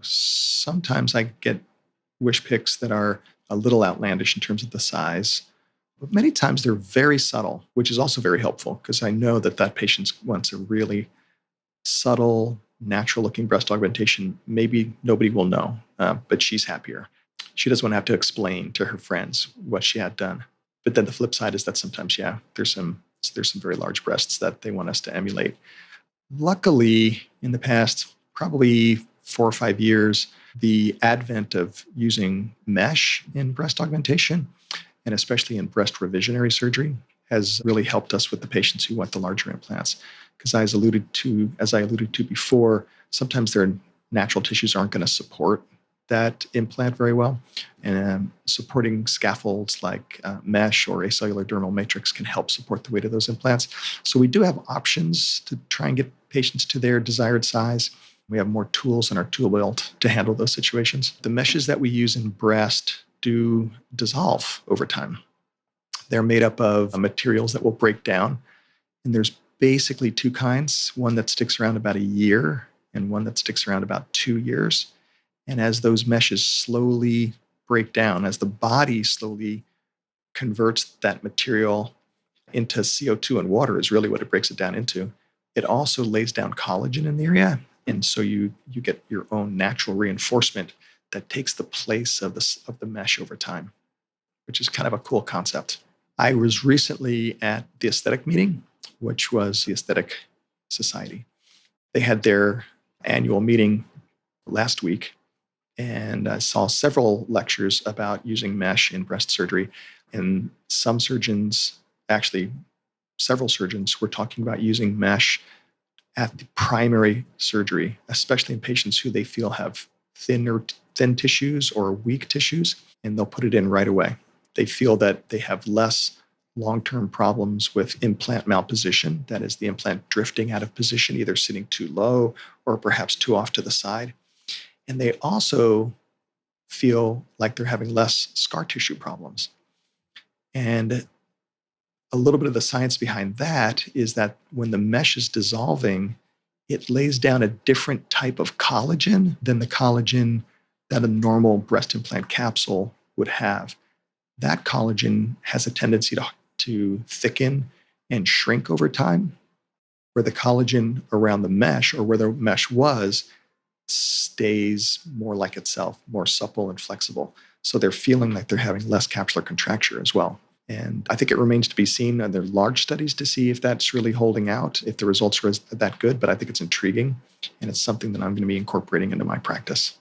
Sometimes I get wish pics that are a little outlandish in terms of the size, but many times they're very subtle, which is also very helpful because I know that that patient wants a really subtle, natural looking breast augmentation. Maybe nobody will know, but she's happier. She doesn't want to have to explain to her friends what she had done. But then the flip side is that sometimes, yeah, there's some very large breasts that they want us to emulate. Luckily, in the past probably 4 or 5 years, the advent of using mesh in breast augmentation, and especially in breast revisionary surgery, has really helped us with the patients who want the larger implants. Because as I alluded to before, sometimes their natural tissues aren't going to support that implant very well. And supporting scaffolds like mesh or acellular dermal matrix can help support the weight of those implants. So we do have options to try and get patients to their desired size. We have more tools in our tool belt to handle those situations. The meshes that we use in breast do dissolve over time. They're made up of materials that will break down. And there's basically two kinds, one that sticks around about a year and one that sticks around about 2 years. And as those meshes slowly break down, as the body slowly converts that material into CO2 and water, is really what it breaks it down into. It also lays down collagen in the area. And so you get your own natural reinforcement that takes the place of the mesh over time, which is kind of a cool concept. I was recently at the aesthetic meeting, which was the Aesthetic Society. They had their annual meeting last week, and I saw several lectures about using mesh in breast surgery. And some surgeons, actually, several surgeons, were talking about using mesh at the primary surgery, especially in patients who they feel have thin tissues or weak tissues, and they'll put it in right away. They feel that they have less long-term problems with implant malposition, that is, the implant drifting out of position, either sitting too low or perhaps too off to the side. And they also feel like they're having less scar tissue problems. And a little bit of the science behind that is that when the mesh is dissolving, it lays down a different type of collagen than the collagen that a normal breast implant capsule would have. That collagen has a tendency to thicken and shrink over time, where the collagen around the mesh, or where the mesh was, stays more like itself, more supple and flexible. So they're feeling like they're having less capsular contracture as well. And I think it remains to be seen. There are large studies to see if that's really holding out, if the results are that good, but I think it's intriguing, and it's something that I'm going to be incorporating into my practice.